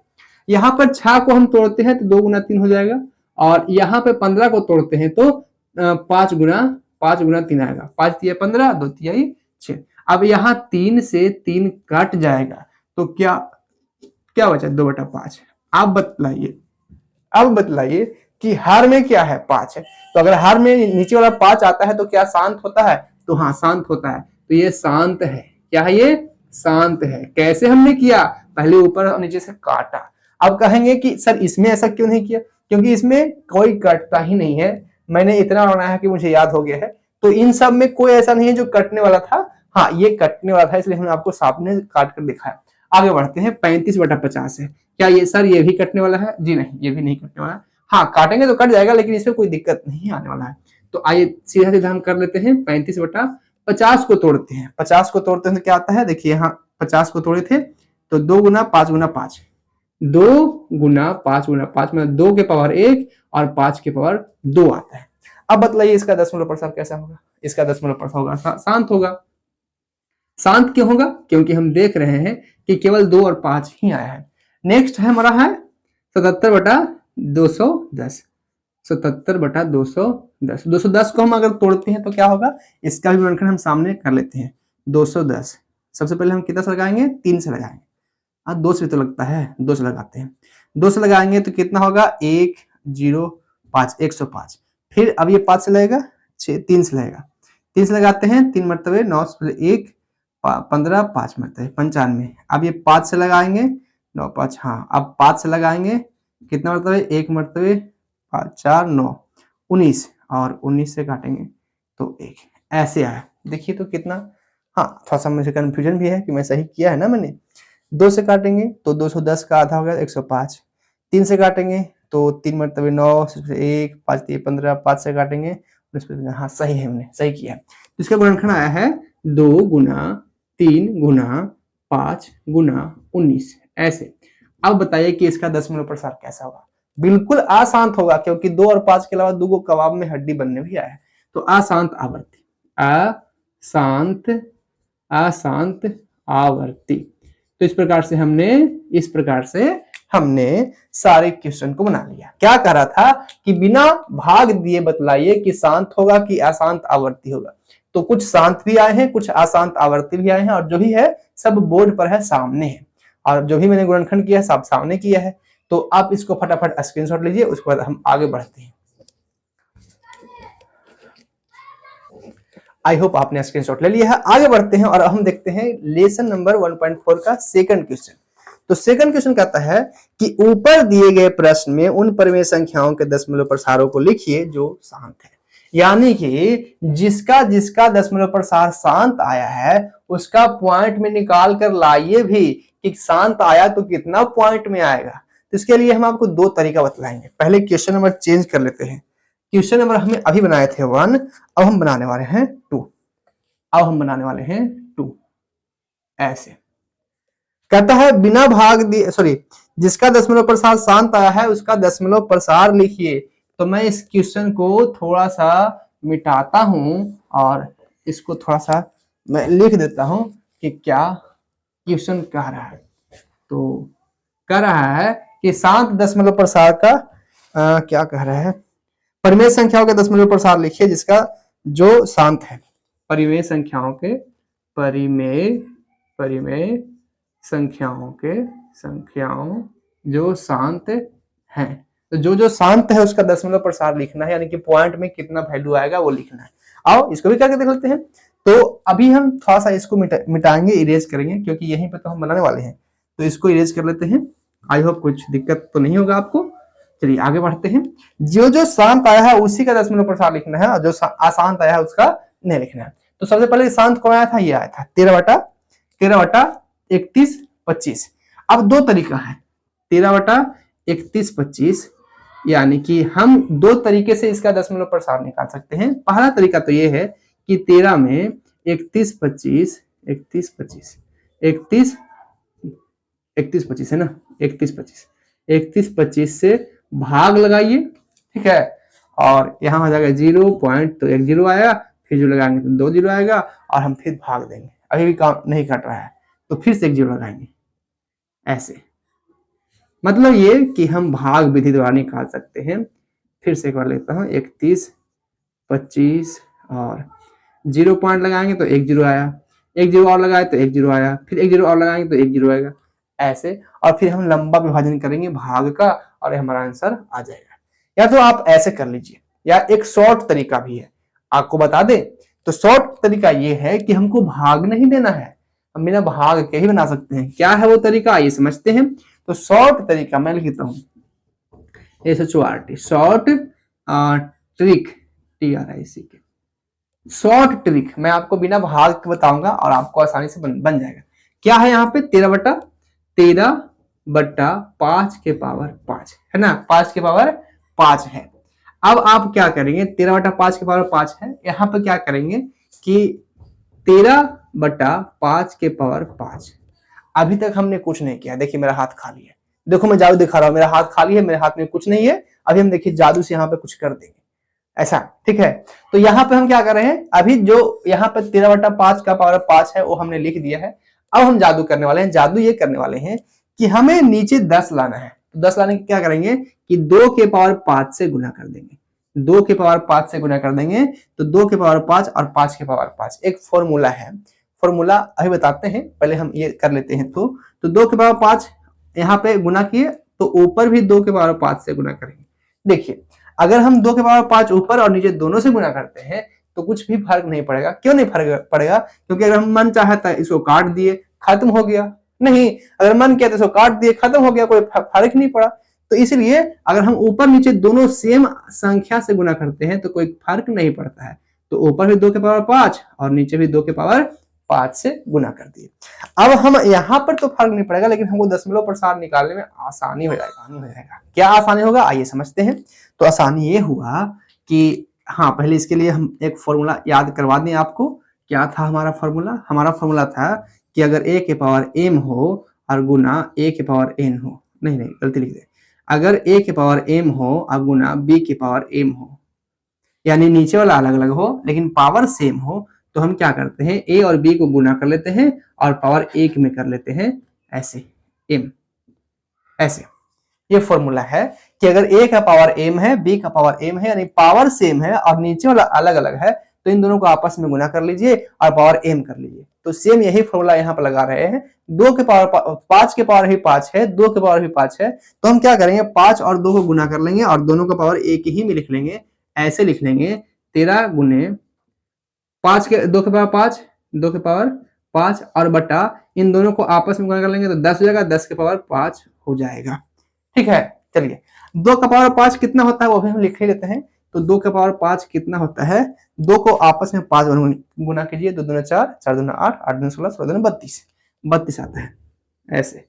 यहाँ पर 6 को हम तोड़ते हैं तो 2 × 3 हो जाएगा, और यहाँ पे 15 को तोड़ते हैं तो 5 × 3 आएगा, 5 × 15, 2 × 6। अब यहाँ 3 से 3 कट जाएगा तो क्या क्या बचा, 2/5। अब बतलाइए कि हर में क्या है, 5 है, तो अगर हर में नीचे वाला 5 आता है तो क्या शांत होता है, तो हाँ शांत होता है, तो ये शांत है। क्या है, ये शांत है। कैसे हमने किया, पहले ऊपर और नीचे से काटा। अब कहेंगे कि सर इसमें ऐसा क्यों नहीं किया, क्योंकि इसमें कोई कटता ही नहीं है, मैंने इतना बनाया है कि मुझे याद हो गया है, तो इन सब में कोई ऐसा नहीं है जो कटने वाला था, हाँ ये कटने वाला था, इसलिए हमने आपको सामने काट कर दिखाया। आगे बढ़ते हैं, 35/50 है, क्या ये सर ये भी कटने वाला है, जी नहीं ये भी नहीं कटने वाला, हाँ काटेंगे तो कट जाएगा, लेकिन इसमें कोई दिक्कत नहीं आने वाला है। तो आइए सीधा सीधा हम कर लेते हैं 35/50 50 को तोड़ते हैं, 50 को तोड़ते हैं तो क्या आता है, देखिए यहाँ 50 को तोड़े थे तो 2 गुना 5 गुना 5, 2 गुना 5 गुना 5 मतलब 2 के पावर 1 और 5 के पावर 2 आता है। अब बतलाइए इसका दशमलव प्रसार कैसा होगा, इसका दशमलव प्रसार होगा शांत होगा। शांत क्यों होगा, क्योंकि हम देख रहे हैं कि केवल 2 और 5 ही आया है। नेक्स्ट है हमारा है 77/210, 77/210, 210 को हम अगर तोड़ते हैं तो क्या होगा, इसका भी गुणनखंड हम सामने कर लेते हैं। 210 सबसे पहले हम कितना से लगाएंगे, 3 से लगाएंगे। 2 से तो लगता है, 2 से लगाते हैं, 2 से लगाएंगे तो कितना होगा 105, 105। फिर अब ये 5 से लगेगा, 3 से लगेगा, 3 से लगाते हैं, 3 मरतबे 9 से 1 15, 5 मरतबे 95। अब ये 5 से लगाएंगे 9 5, हाँ अब 5 से लगाएंगे कितना मरतबे, 1 मरतबे 5 4 9 19 और 19 से काटेंगे तो 1, ऐसे आया। देखिए तो कितना, हाँ थोड़ा सा मुझे कंफ्यूजन भी है कि मैं सही किया है ना मैंने। 2 से काटेंगे तो 210 का आधा हो गया 105, 3 से काटेंगे तो 3 मरतबे 9 1 5 3 15, 5 से काटेंगे, हाँ सही है, हमने सही किया। तो इसका गुणनखंड आया है 2 गुना 3 गुना 5 गुना 19, ऐसे। अब बताइए कि इसका दशमलव प्रसार कैसा होगा। बिल्कुल अशांत होगा, क्योंकि 2 और 5 के अलावा 2 को कबाब में हड्डी बनने भी आया है। तो अशांत आवर्ती, अशांत अशांत आवर्ती। तो इस प्रकार से हमने सारे क्वेश्चन को बना लिया। क्या कह रहा था कि बिना भाग दिए बतलाइए कि शांत होगा कि अशांत आवर्ती होगा। तो कुछ शांत भी आए हैं, कुछ अशांत आवर्ती भी आए हैं, और जो भी है सब बोर्ड पर है, सामने है, और जो भी मैंने गुणनखंड किया है सब सामने किया है। तो आप इसको फटाफट स्क्रीनशॉट लीजिए, उसके बाद हम आगे बढ़ते हैं। आई होप आपने स्क्रीनशॉट ले लिया है। आगे बढ़ते हैं और हम देखते हैं लेसन नंबर 1.4 का सेकंड क्वेश्चन। तो सेकंड क्वेश्चन कहता है कि ऊपर दिए गए प्रश्न में उन परिमेय संख्याओं के दशमलव प्रसारों को लिखिए जो शांत है। यानी कि जिसका दशमलव प्रसार शांत आया है उसका पॉइंट में निकाल कर लाइए भी कि शांत आया तो कितना पॉइंट में आएगा। तो इसके लिए हम आपको 2 तरीका बतलाएंगे। पहले क्वेश्चन नंबर चेंज कर लेते हैं। क्वेश्चन नंबर हमने अभी बनाए थे 1, अब हम बनाने वाले हैं 2। अब हम बनाने वाले हैं 2, ऐसे कहता है बिना भाग दिए, सॉरी, जिसका दशमलव प्रसार शांत आया है उसका दशमलव प्रसार लिखिए। तो मैं इस क्वेश्चन को थोड़ा सा मिटाता हूं और इसको थोड़ा सा मैं लिख देता हूं कि क्या क्वेश्चन कह रहा है। तो कह रहा है कि शांत दशमलव प्रसार का क्या कह रहा है, परिमेय संख्याओं के दशमलव प्रसार लिखिए जिसका जो शांत है। परिमेय संख्याओं जो शांत हैं, तो जो शांत है उसका दशमलव प्रसार लिखना है, यानी कि पॉइंट में कितना वैल्यू आएगा वो लिखना है। आओ इसको भी करके देख लेते हैं। तो अभी हम थोड़ा सा इसको मिटाएंगे, इरेज करेंगे, क्योंकि यहीं पे तो हम बनाने वाले हैं। तो इसको इरेज कर लेते हैं। आई होप कुछ दिक्कत तो नहीं होगा आपको। चलिए आगे बढ़ते हैं। जो शांत आया है उसी का दशमलव प्रसार लिखना है, और जो अशांत आया है उसका नहीं लिखना है। तो सबसे पहले शांत कौन आया था, ये आया था 13/31/25। अब 2 तरीका है 13/31/25, यानी कि हम 2 तरीके से इसका दशमलव प्रसार निकाल सकते हैं। पहला तरीका तो ये है कि 13 में 31/25 है ना, 31/25 से भाग लगाइए, ठीक है, और यहाँ हो जाएगा 0 पॉइंट, तो 1 0 आएगा, फिर जो लगाएंगे तो 2 0 आएगा, और हम फिर भाग देंगे। अभी भी काम नहीं कट रहा है तो फिर से 1 0 लगाएंगे, ऐसे। मतलब ये कि हम भाग विधि द्वारा निकाल सकते हैं। फिर से कर लेता हूँ, 31/25 और 0 पॉइंट लगाएंगे तो 1 0 आया, 1 0 और लगाए तो 1 0 आया, फिर 1 0 और लगाएंगे तो 1 0 आएगा, ऐसे। और फिर हम लंबा विभाजन करेंगे भाग का, और हमारा आंसर आ जाएगा। या तो आप ऐसे कर लीजिए, या एक शॉर्ट तरीका भी है, आपको बता दें तो शॉर्ट तरीका ये है कि हमको भाग नहीं देना है, हम बिना भाग के ही बना सकते हैं। क्या है वो तरीका, ये समझते हैं। तो शॉर्ट तरीका मैं लिखता हूँ SHORT, short trick, TRIC, short trick. मैं आपको बिना भाग के बताऊंगा और आपको आसानी से बन जाएगा। क्या है यहाँ पे 13/5 के पावर 5 है ना, 5 के पावर 5 है। अब आप क्या करेंगे, 13/5 के पावर 5 है, यहाँ पे क्या करेंगे कि 13/5 के पावर 5। अभी तक हमने कुछ नहीं किया। देखिए मेरा हाथ खाली है, देखो मैं जादू दिखा रहा हूं, मेरा हाथ खाली है, मेरे हाथ में कुछ नहीं है। अभी हम देखिए जादू से यहाँ पे कुछ कर देंगे ऐसा, ठीक है। तो यहाँ पे हम क्या कर रहे हैं, अभी जो यहाँ पे 13/5 का पावर 5 है वो हमने लिख दिया है। अब हम जादू करने वाले हैं। जादू ये करने वाले हैं कि हमें नीचे 10 लाना है। तो 10 लाने के क्या करेंगे कि 2 के पावर 5 से गुना कर देंगे। 2 के पावर 5 से गुना कर देंगे तो 2 के पावर 5 और 5 के पावर 5 एक फॉर्मूला है। फॉर्मूला अभी बताते हैं, पहले हम ये कर लेते हैं। तो 2 के पावर 5 यहाँ पे गुना किए तो ऊपर भी 2 के पावर 5 से गुना करेंगे। देखिए अगर हम 2 के पावर 5 ऊपर और नीचे दोनों से गुना करते हैं तो कुछ भी फर्क नहीं पड़ेगा। क्यों नहीं फर्क पड़ेगा? क्योंकि अगर हम मन चाहता है इसको काट दिए खत्म हो गया, नहीं, अगर मन किया तो इसको काट दिए खत्म हो गया, कोई फर्क नहीं पड़ा। तो इसलिए अगर हम ऊपर नीचे दोनों सेम संख्या से गुना करते हैं तो कोई फर्क नहीं पड़ता है। तो ऊपर भी 2 के पावर 5 और नीचे भी 2 के पावर 5 से गुना कर दिए। अब हम यहाँ पर तो फर्क नहीं पड़ेगा, लेकिन हमको दशमलव प्रसार निकालने में आसानी हो जाएगा। क्या आसानी होगा आइए समझते हैं। तो आसानी ये हुआ कि हाँ, पहले इसके लिए हम एक फॉर्मूला याद करवा दें आपको। क्या था हमारा फॉर्मूला? हमारा फॉर्मूला था कि अगर a के पावर m हो और गुना a के पावर n हो, नहीं गलती लिख दे, अगर a के पावर m हो और गुना b के पावर m हो, यानी नीचे वाला अलग अलग हो लेकिन पावर सेम हो, तो हम क्या करते हैं a और b को गुना कर लेते हैं और पावर 1 में कर लेते हैं ऐसे m, ऐसे। ये फॉर्मूला है कि अगर a का पावर m है, b का पावर m है, यानी पावर सेम है और नीचे वाला अलग अलग है, तो इन दोनों को आपस में गुना कर लीजिए और पावर m कर लीजिए। तो सेम यही फॉर्मूला यहाँ पर लगा रहे हैं। 2 के पावर 5 के पावर भी 5 है, 2 के पावर भी 5 है, तो हम क्या करेंगे 5 और 2 को गुना कर लेंगे और दोनों का पावर एक ही में लिख लेंगे। ऐसे लिख लेंगे 13 गुने 5 के 2 के पावर 5, 2 के पावर 5 और बटा इन दोनों को आपस में गुना कर लेंगे तो 10 हो जाएगा, 10 के पावर 5 हो जाएगा। ठीक है, चलिए 2 का पावर 5 कितना होता है वो भी हम लिख ही लेते हैं। तो 2 का पावर 5 कितना होता है, 2 को आपस में 5 गुना कीजिए, 2 दूना 4, 4 दूना 8, 8 दूना 16, 16 दूना 32, 32 आता है। ऐसे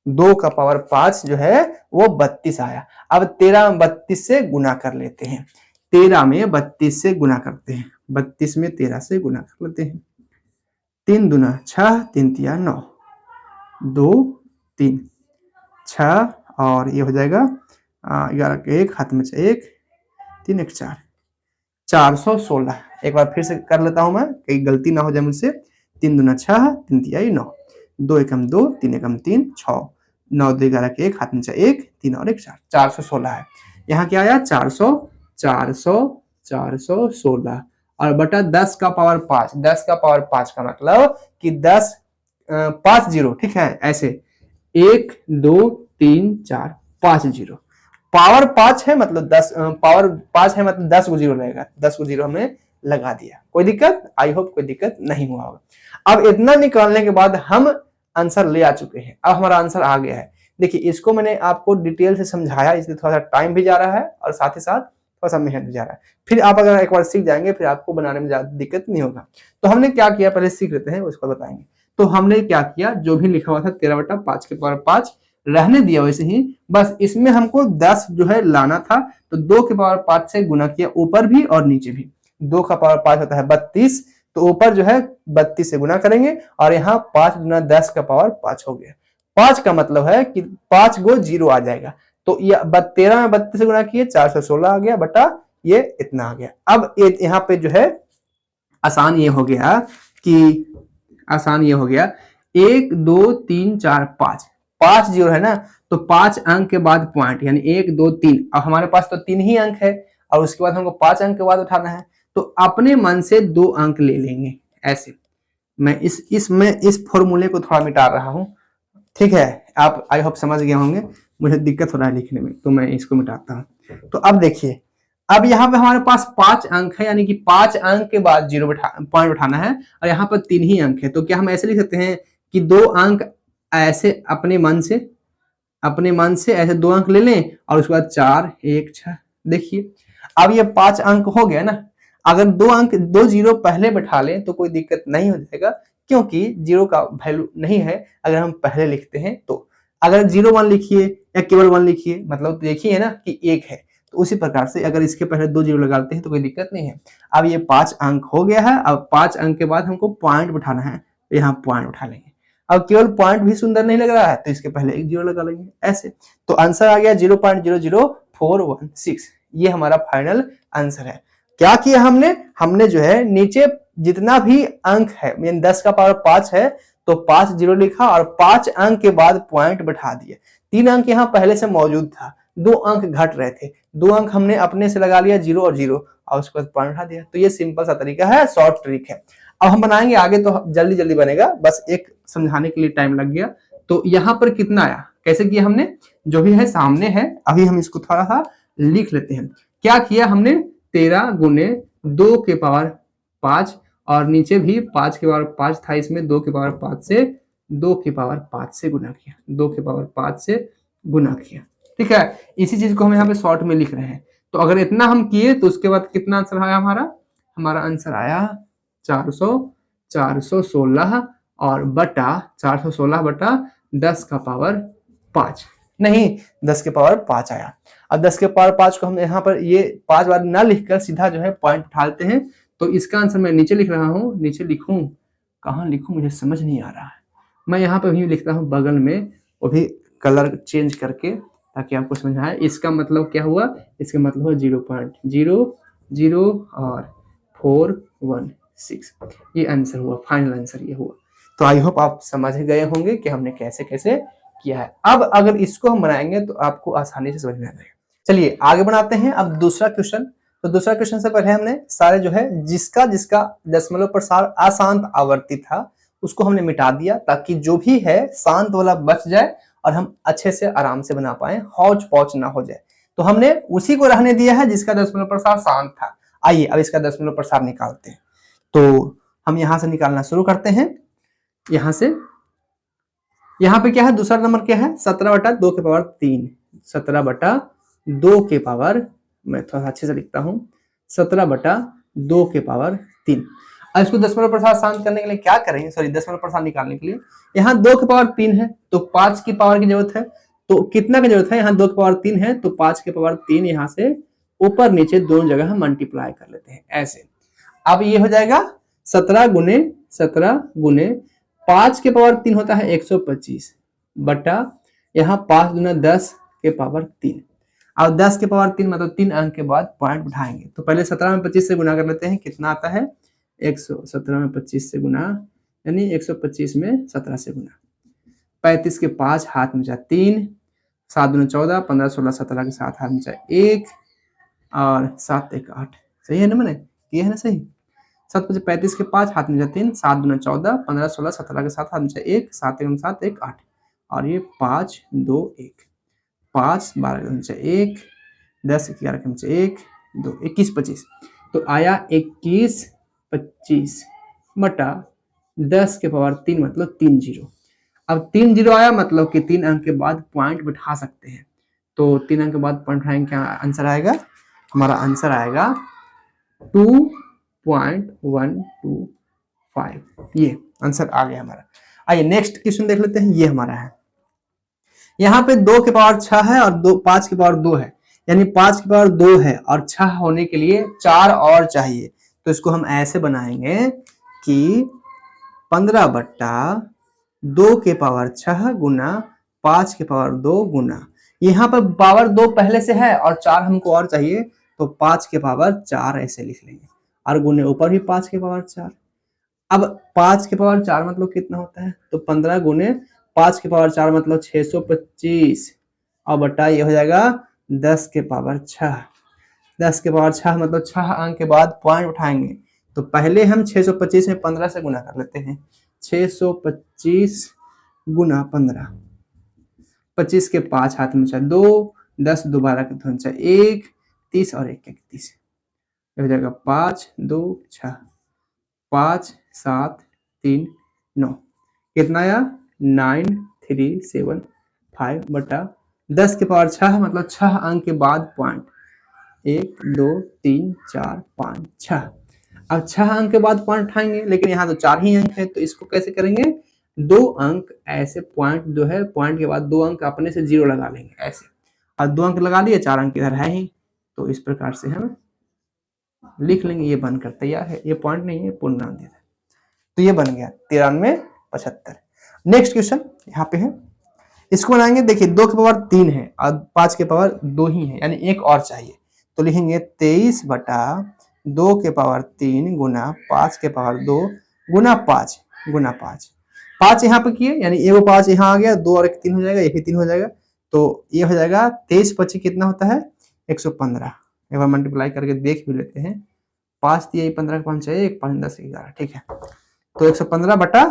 2 का पावर 5 जो है वो 32 आया। अब 13 में 32 से गुना कर लेते हैं, 13 में 32 से गुना करते हैं, 32 में 13 से गुना कर लेते हैं। 3 दूना 6, 3 तिया 9, 2 3 6 और ये हो जाएगा 11 के 1 हाथ में 1, 3 1 4, 416। एक बार फिर से कर लेता हूं मैं, कहीं गलती ना हो जाए मुझसे। 3 दूना 6, 3 तिया 9, 2 एकम 2, 3 एकम 3, 6, 9 2 11 के 1 हाथ में 1, 3 और 1 4, 416 है। यहाँ क्या आया 416 और बटा 10 का पावर 5, 10 का पावर 5 का मतलब कि 10 5 0, ठीक है, ऐसे 1 2 3 4 5 0, पावर 5 है मतलब 10, पावर 5 है मतलब 10 को 0 रहेगा, 10 को 0 हमने लगा दिया। कोई दिक्कत? आई होप कोई दिक्कत नहीं हुआ होगा। अब इतना निकालने के बाद हम आंसर ले आ चुके हैं। अब हमारा आंसर आ गया है। देखिए इसको मैंने आपको डिटेल से समझाया, इसलिए थोड़ा सा टाइम भी जा रहा है और साथ ही साथ थोड़ा सा मेहनत भी जा रहा है। फिर आप अगर एक बार सीख जाएंगे फिर आपको बनाने में ज्यादा दिक्कत नहीं होगा। तो हमने क्या किया पहले सीख लेते हैं, उसको बताएंगे। तो हमने क्या किया, जो भी लिखा हुआ था 13/5 के पावर 5 रहने दिया वैसे ही, बस इसमें हमको 10 जो है लाना था। तो 2 के पावर 5 से गुना किया ऊपर भी और नीचे भी। 2 का पावर 5 होता है 32, तो ऊपर जो है 32 से गुना करेंगे और यहाँ 5 गुना 10 का पावर 5 हो गया। 5 का मतलब है कि 5 गो 0 आ जाएगा। तो ये 13 में 32 से गुना किए 416 आ गया बटा ये इतना आ गया। अब यहाँ पे जो है आसान ये हो गया कि 1 2 3 4 5 0 है ना, तो 5 अंक के बाद पॉइंट यानी 1 2 3। अब हमारे पास तो 3 ही अंक है और उसके बाद हमको 5 अंक के बाद उठाना है, तो अपने मन से 2 अंक ले लेंगे। ऐसे मैं इस फॉर्मूले को थोड़ा मिटा रहा हूं, ठीक है, आप आई होप समझ गए होंगे। मुझे दिक्कत हो रहा है लिखने में तो मैं इसको मिटाता हूं। तो अब देखिए, अब यहाँ पे हमारे पास 5 अंक है, यानी कि 5 अंक के बाद 0 पॉइंट उठाना है और यहाँ पर 3 ही अंक है। तो क्या हम ऐसे लिख सकते हैं कि 2 अंक ऐसे अपने मन से ऐसे 2 अंक ले लें और उसके बाद 4 1 6। देखिए अब ये 5 अंक हो गया ना। अगर 2 0 पहले बैठा लें तो कोई दिक्कत नहीं हो जाएगा, क्योंकि 0 का वैल्यू नहीं है अगर हम पहले लिखते हैं। तो अगर 0 1 लिखिए या केवल 1 लिखिए, मतलब देखिए ना कि 1 है, तो उसी प्रकार से अगर इसके पहले 2 जीरो लगाते हैं तो कोई दिक्कत नहीं है। अब ये 5 अंक हो गया है। अब 5 अंक के बाद हमको पॉइंट बिठाना है, तो यहाँ पॉइंट उठा लेंगे। अब केवल पॉइंट भी सुंदर नहीं लग रहा है तो इसके पहले एक जीरो लगा लेंगे ऐसे। तो आंसर आ गया 0.00416। ये हमारा फाइनल आंसर है। क्या किया हमने जो है नीचे जितना भी अंक है, 10 का पावर 5 है तो 5 जीरो लिखा और 5 अंक के बाद पॉइंट बैठा दिए। 3 अंक यहाँ पहले से मौजूद था, 2 अंक घट रहे थे, 2 अंक हमने अपने से लगा लिया 0 और 0 और उसके बाद पॉइंट उठा दिया। तो ये सिंपल सा तरीका है, शॉर्ट ट्रिक है। अब हम बनाएंगे आगे तो जल्दी जल्दी बनेगा, बस एक समझाने के लिए टाइम लग गया। तो यहाँ पर कितना आया, कैसे किया हमने, जो भी है सामने है, अभी हम इसको थोड़ा सा लिख लेते हैं। क्या किया हमने, 13 गुने 2 के पावर 5 और नीचे भी 5 के पावर 5 था, इसमें 2 के पावर 5 से 2 के पावर 5 से गुना किया, 2 के पावर 5 से गुना किया। ठीक है, इसी चीज को हम यहाँ पे शॉर्ट में लिख रहे हैं। तो अगर इतना हम किए तो उसके बाद कितना आंसर आया हमारा आंसर आया 416 और बटा 416 बटा 10 का पावर 5, नहीं 10 के पावर 5 आया। अब 10 के पावर 5 को हम यहाँ पर ये 5 बार ना लिखकर सीधा जो है पॉइंट उठाते हैं। तो इसका आंसर मैं नीचे लिख रहा हूँ, नीचे लिखूं कहाँ लिखूं मुझे समझ नहीं आ रहा है। मैं यहाँ पर भी लिखता हूँ बगल में, वो भी कलर चेंज करके ताकि आपको समझ आए। इसका मतलब क्या हुआ, इसका मतलब हुआ 0.00 और 416, ये आंसर हुआ, फाइनल आंसर ये हुआ। तो आई होप आप समझ गए होंगे कि हमने कैसे कैसे किया है। अब अगर इसको हम बनाएंगे तो आपको आसानी से समझ में आ जाएगा। चलिए आगे बढ़ाते हैं। अब दूसरा क्वेश्चन, तो दूसरा क्वेश्चन से पहले हमने सारे जो है जिसका दशमलव प्रसार अशांत आवर्ती था उसको हमने मिटा दिया, ताकि जो भी है शांत वाला बच जाए और हम अच्छे से आराम से बना पाए, हौच पौच ना हो जाए। तो हमने उसी को रहने दिया है जिसका दशमलव प्रसार शांत था। आइए अब इसका दशमलव प्रसार निकालते हैं। तो हम यहां से निकालना शुरू करते हैं। यहां से यहाँ पे क्या है, दूसरा नंबर क्या है, 17 बटा 2 के पावर 3, 17 बटा 2 के पावर, मैं थोड़ा अच्छे से लिखता हूँ, 17 बटा 2 के पावर 3। अब इसको दशमलव प्रसार शांत करने के लिए क्या करेंगे, सॉरी दशमलव प्रसार निकालने के लिए, यहाँ 2 के पावर 3 है तो 5 की पावर की जरूरत है। तो कितना की जरूरत है, यहाँ 2 के पावर 3 है तो 5 के पावर 3 यहाँ से ऊपर नीचे दोनों जगह हम मल्टीप्लाई कर लेते हैं ऐसे। अब ये हो जाएगा 17 गुने 5 के पावर 3 होता है 125 बटा यहाँ 5 गुना 10 के पावर 3। अब 10 के पावर 3 मतलब 3 अंक के बाद पॉइंट उठाएंगे। तो पहले 17 में 25 से गुना कर लेते हैं, कितना आता है 117 में 25 से गुना, यानी 125 में 17 से गुना, 35 के 5 हाथ में जाए 3, 7 दूना 14, 15 16 17 के 7 हाथ में जाए 1 और 7 1 8, सही है ना, मैंने ये है ना सही। 7 5 35 के 5 हाथ में जाए 3, 7 दूना 14, 15 16 17 के 7 हाथ में जाए 1, 7 1 7 1 8 और ये 5 2 1, 5 12 के नीचे 1, 10 11 के नीचे 1 2, 21 25। तो आया 21 25 बटा 10 के पावर 3 मतलब 3 जीरो। अब 3 जीरो आया मतलब कि 3 अंक के बाद पॉइंट बिठा सकते हैं। तो 3 अंक के बाद पॉइंट बिठाएंगे, क्या आंसर आएगा, हमारा आंसर आएगा 2.125, ये आंसर आ गया हमारा। आइए नेक्स्ट क्वेश्चन देख लेते हैं, ये हमारा है। यहाँ पे 2 के पावर 6 है और 5 के पावर 2 है, यानी 5 के पावर 2 है और 6 होने के लिए 4 और चाहिए। तो इसको हम ऐसे बनाएंगे कि 15 बट्टा 2 के पावर 6 गुना 5 के पावर 2 गुना, यहाँ पर पावर 2 पहले से है और 4 हमको और चाहिए, तो 5 के पावर 4 ऐसे लिख लेंगे और गुने ऊपर भी 5 के पावर 4। अब 5 के पावर 4 मतलब कितना होता है, तो 15 गुने 5 के पावर 4 मतलब 625 और बटा ये हो जाएगा 10 के पावर 6। 10 के पावर 6 मतलब 6 अंक के बाद पॉइंट उठाएंगे। तो पहले हम 625 में 15 से गुना कर लेते हैं, 625 गुना 15, 25 के 5 हाथ में चाहे 2, 10 दोबारा के धुन चाहे 1, 30 और 1 31, हो जाएगा 5 2 6, 5 7 3 9, कितना आया 9375 बटा 10 के पावर 6 मतलब 6 अंक के बाद पॉइंट, 1 2 3 4 5 6। अब 6 अंक के बाद पॉइंट उठाएंगे, लेकिन यहाँ तो 4 ही अंक है, तो इसको कैसे करेंगे, 2 अंक ऐसे पॉइंट जो है, पॉइंट के बाद 2 अंक अपने से 0 लगा लेंगे ऐसे, और 2 अंक लगा लिए, 4 अंक इधर है ही, तो इस प्रकार से हम लिख लेंगे, ये बनकर तैयार है, ये पॉइंट नहीं है, पूर्णांक दिया है। तो ये बन गया 9375। नेक्स्ट क्वेश्चन यहाँ पे है, इसको बनाएंगे। देखिए 2 की पावर 3 है और 5 के पावर 2 ही है, यानी एक और चाहिए। तो लिखेंगे 23 बटा 2 के पावर 3 गुना 5 के पावर 2 गुना 5 गुना 5। 5 यहाँ पे किए, यानी एगो 5 यहाँ आ गया, 2 और 1 3 हो जाएगा, 1 ही 3 हो जाएगा। तो ये हो जाएगा 23 25 कितना होता है 115। एक बार मल्टीप्लाई करके देख भी लेते हैं। 5 दिए 15 5 1 5 10 11, ठीक है। तो 115 बटा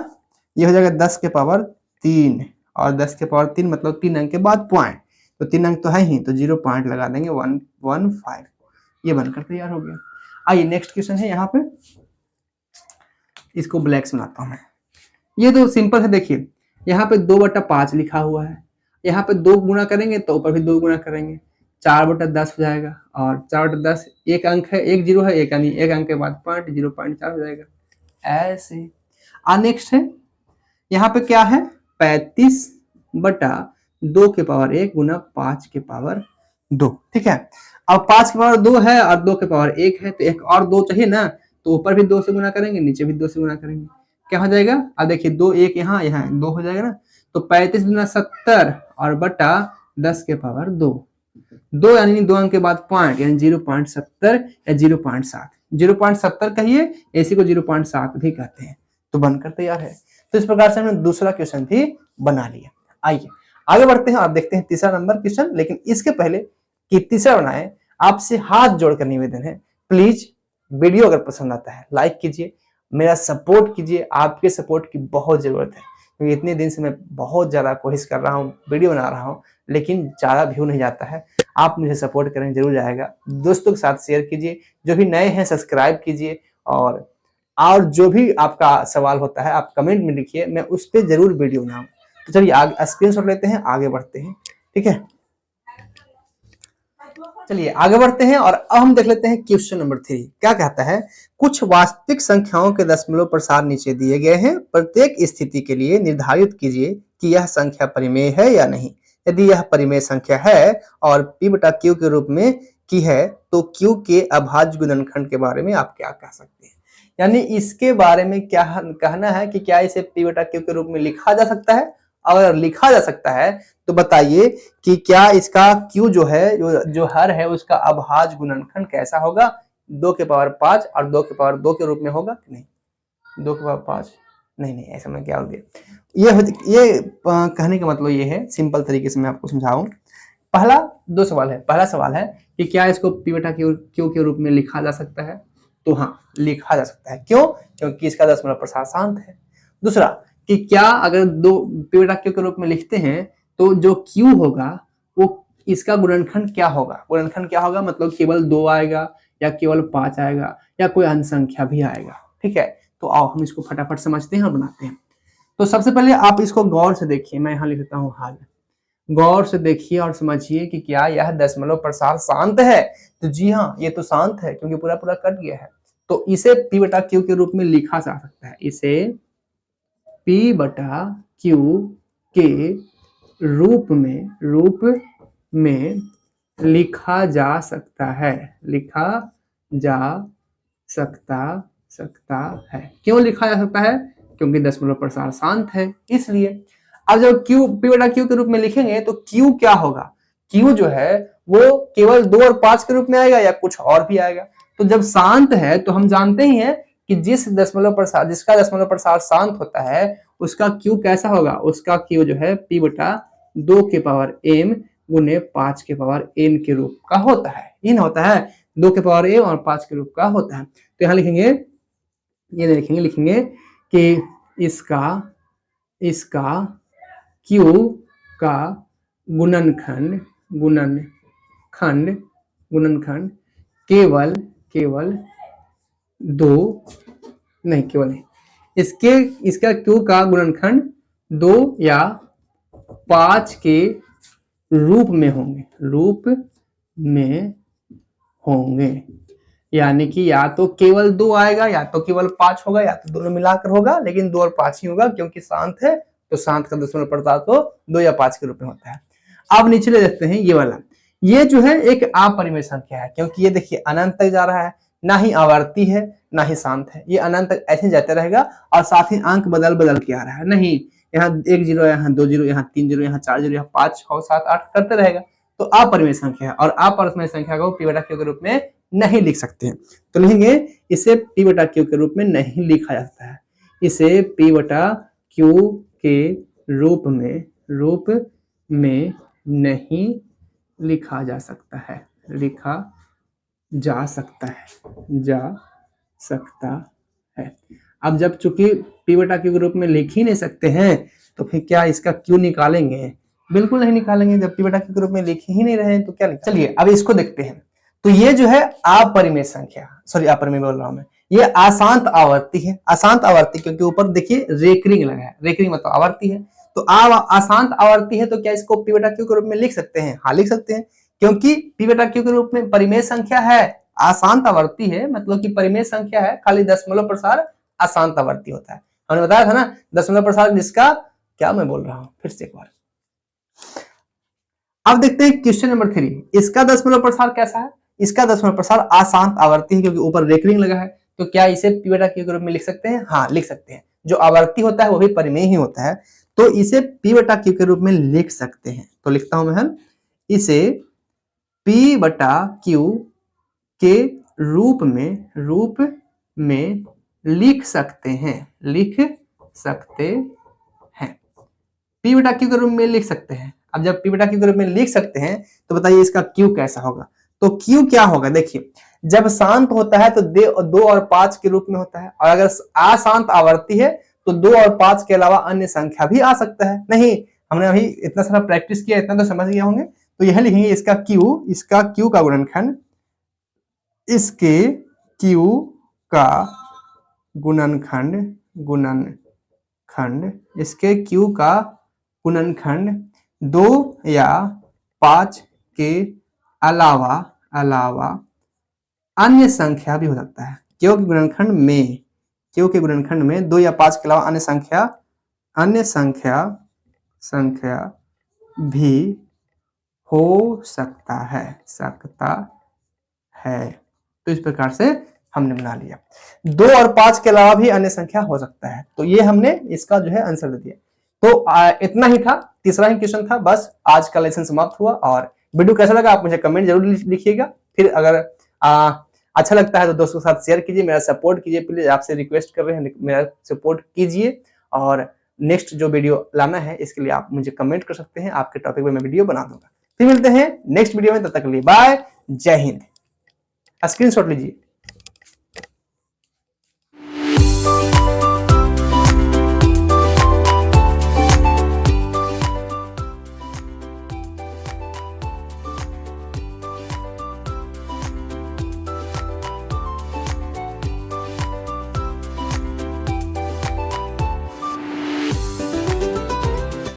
ये हो जाएगा 10 के पावर 3, और 10 के पावर 3 मतलब 3 अंक के बाद पॉइंट, तो 3 अंक तो है ही, तो 0 पॉइंट लगा देंगे 115। ये बनकर तैयार हो गया। आइए नेक्स्ट क्वेश्चन है, यहाँ पे इसको ब्लैक बनाता हूं मैं। ये तो सिंपल है, देखिए यहाँ पे 2 बटा 5 लिखा हुआ है, यहाँ पे 2 गुना करेंगे तो ऊपर भी 2 गुना करेंगे, 4 बटा 10 हो जाएगा, और 4 बटा 10 एक अंक है, एक जीरो है, एक यानी एक अंक के बाद पॉइंट 0.4 हो जाएगा ऐसे। नेक्स्ट है, यहाँ पे क्या है 35 बटा 2 के पावर 1 गुना 5 के पावर 2, ठीक है। अब 5 के पावर 2 है और 2 के पावर 1 है, तो एक और 2 चाहिए ना, तो ऊपर भी 2 से गुना करेंगे, नीचे भी 2 से गुना करेंगे, क्या हो जाएगा। अब देखिए 2 1 यहाँ 2 हो जाएगा ना, तो 35 गुना 70 और बटा 10 के पावर 2, 2 यानी 2 अंक के बाद पॉइंट, यानी 0.70 या 0.7, 0.70 कहिए, इसी को 0.7 भी कहते हैं। तो बनकर तैयार है। तो इस प्रकार से हमने दूसरा क्वेश्चन भी बना लिया। आइए आगे बढ़ते हैं और देखते हैं तीसरा नंबर क्वेश्चन। लेकिन इसके पहले कि तीसरा बनाए, आपसे हाथ जोड़कर निवेदन है, प्लीज वीडियो अगर पसंद आता है लाइक कीजिए, मेरा सपोर्ट कीजिए। आपके सपोर्ट की बहुत जरूरत है, क्योंकि इतने दिन से मैं बहुत ज्यादा कोशिश कर रहा हूँ, वीडियो बना रहा हूँ, लेकिन ज्यादा व्यू नहीं जाता है। आप मुझे सपोर्ट करें, जरूर जाएगा। दोस्तों के साथ शेयर कीजिए, जो भी नए हैं सब्सक्राइब कीजिए, और जो भी आपका सवाल होता है आप कमेंट में लिखिए, मैं उस पर जरूर वीडियो बनाऊं। तो चलिए आगे स्क्रीनशॉट लेते हैं, आगे बढ़ते हैं, ठीक है। चलिए आगे बढ़ते हैं और अब हम देख लेते हैं क्वेश्चन नंबर 3 क्या कहता है। कुछ वास्तविक संख्याओं के दशमलव प्रसार नीचे दिए गए हैं, प्रत्येक स्थिति के लिए निर्धारित कीजिए कि यह संख्या परिमेय है या नहीं। यदि यह परिमेय संख्या है और p बटा q के रूप में की है, तो q के अभाज्य गुणनखंड के बारे में आप क्या कह सकते हैं। यानी इसके बारे में क्या कहना है कि क्या इसे p बटा q के रूप में लिखा जा सकता है। अगर लिखा जा सकता है तो बताइए कि क्या इसका q जो है, जो हर है, उसका अभाज्य गुणनखंड कैसा होगा। 2 के पावर 5 और 2 के पावर 2 के रूप में होगा कि नहीं। 2 के पावर 5 नहीं, ऐसा मैं क्या बोल दिया। ये कहने का मतलब ये है, सिंपल तरीके से मैं आपको समझाऊं। पहला 2 सवाल है। पहला सवाल है कि क्या इसको p बटा q के रूप में लिखा जा सकता है। तो हाँ, लिखा जा सकता है। क्यों? क्योंकि इसका दशमलव प्रसार शांत है। दूसरा कि क्या अगर p बटा q के रूप में लिखते हैं तो जो q होगा वो इसका गुणनखंड क्या होगा। गुणनखंड क्या होगा मतलब केवल 2 आएगा या केवल 5 आएगा या कोई अन्य संख्या भी आएगा, ठीक है। तो आओ हम इसको फटाफट समझते हैं और बनाते हैं। तो सबसे पहले आप इसको गौर से देखिए, मैं यहाँ लिख देता हूँ हाल। गौर से देखिए और समझिए कि क्या यह दशमलव प्रसार शांत है। तो जी हाँ, ये तो शांत है क्योंकि पूरा पूरा कट गया है। तो इसे p बटा q के रूप में लिखा जा सकता है। इसे p बटा q के रूप में लिखा जा सकता है। लिखा जा सकता है। क्यों लिखा जा सकता है? क्योंकि दशमलव प्रसार शांत है, इसलिए। अब जब p बटा q के रूप में लिखेंगे तो q क्या होगा। q जो है वो केवल 2 और 5 के रूप में आएगा या कुछ और भी आएगा। तो जब शांत है तो हम जानते ही हैं कि जिसका दशमलव प्रसार शांत होता है उसका q कैसा होगा। उसका q जो है p बटा 2 के पावर m गुने 5 के पावर n के रूप का होता है। इन होता है 2 के पावर m और 5 के रूप का होता है। तो यहाँ लिखेंगे, ये लिखेंगे कि इसका q का गुणनखंड केवल 2 नहीं, केवल नहीं, इसका q का गुणनखंड 2 या 5 के रूप में होंगे। यानी कि या तो केवल 2 आएगा या तो केवल 5 होगा या तो दोनों मिलाकर होगा, लेकिन 2 और 5 ही होगा क्योंकि शांत है। तो शांत का दशमलव प्रसार तो 2 या 5 के रूप में होता है। अब नीचे ले देखते हैं ये वाला। ये जो है एक अपरिमेय संख्या है, क्योंकि ये देखिए अनंत तक जा रहा है, ना ही आवर्ती है ना ही शांत है, ये अनंत तक ऐसे जाते रहेगा और साथ ही अंक बदल बदल के आ रहा है। नहीं, यहाँ 1 0, यहाँ 2 0, यहाँ 3 0, यहाँ 4 0, यहाँ 5 6 7 8 करते रहेगा, तो अपरिमेय संख्या है। और अपरिमेय संख्या को p बटा q के रूप में नहीं लिख सकते हैं, तो लिखेंगे इसे p बटा q के रूप में नहीं लिखा जाता है, इसे p बटा q के रूप में नहीं लिखा जा सकता है, लिखा जा सकता है। अब जब चूंकि p बटा q के रूप में लिख ही नहीं सकते हैं, तो फिर क्या इसका q निकालेंगे? बिल्कुल नहीं निकालेंगे, जब p बटा q के रूप में लिख ही नहीं रहे हैं तो क्या निकालेंगे? चलिए अब इसको देखते हैं। तो ये जो है अपरिमेय संख्या, सॉरी अपरिमेय बोल रहा हूं मैं, ये अशांत आवर्ती है। अशांत आवर्ती क्योंकि ऊपर देखिए रेकरिंग लगा है, रेकरिंग मतलब आवर्ती है, तो अशांत आवर्ती है, तो क्या इसको p बटा q के रूप में लिख सकते हैं? हाँ लिख सकते हैं, क्योंकि p बटा q के रूप में परिमेय संख्या है, अशांत आवर्ती है, मतलब कि परिमेय संख्या है, खाली दशमलव प्रसार अशांत आवर्ती होता है। हमने बताया था ना दशमलव प्रसार जिसका, क्या मैं बोल रहा हूं फिर से एक बार। अब देखते हैं क्वेश्चन नंबर 3, इसका दशमलव प्रसार कैसा है? इसका दशमलव प्रसार अशांत आवर्ती है, क्योंकि ऊपर रेकरिंग लगा है, तो क्या इसे p बटा q के रूप में लिख सकते हैं? हाँ लिख सकते हैं। जो आवर्ती होता है वो भी परिमेय ही होता है, तो इसे p बटा q के रूप में लिख सकते हैं। तो लिखता हूं मैं, इसे p बटा q के रूप में लिख सकते हैं, p बटा q के रूप में लिख सकते हैं। अब जब p बटा q के रूप में लिख सकते हैं, तो बताइए इसका q कैसा होगा? तो q क्या होगा? देखिए जब शांत होता है तो 2 और 5 के रूप में होता है, और अगर अशांत आवर्ती है तो 2 और 5 के अलावा अन्य संख्या भी आ सकता है। नहीं, हमने अभी इतना सारा प्रैक्टिस किया, इतना तो समझ गए होंगे। तो यह लिखेंगे इसका q का गुणनखंड, इसके q का गुणनखंड, इसके q का गुणनखंड 2 या 5 के अलावा अन्य संख्या भी हो सकता है। q के गुणनखंड में 2 या 5 के अलावा अन्य संख्या भी हो सकता है। तो इस प्रकार से हमने बना लिया, 2 और 5 के अलावा भी अन्य संख्या हो सकता है। तो ये हमने इसका जो है आंसर दे दिया। तो इतना ही था, तीसरा ही क्वेश्चन था। बस आज का लेसन समाप्त हुआ। और वीडियो कैसा लगा आप मुझे कमेंट जरूर लिखिएगा। फिर अगर अच्छा लगता है तो दोस्तों के साथ शेयर कीजिए, मेरा सपोर्ट कीजिए, प्लीज आपसे रिक्वेस्ट कर रहे हैं, मेरा सपोर्ट कीजिए। और नेक्स्ट जो वीडियो लाना है इसके लिए आप मुझे कमेंट कर सकते हैं, आपके टॉपिक पे मैं वीडियो बना दूंगा। फिर मिलते हैं नेक्स्ट वीडियो में, तब तक के लिए बाय, जय हिंद। स्क्रीनशॉट लीजिए।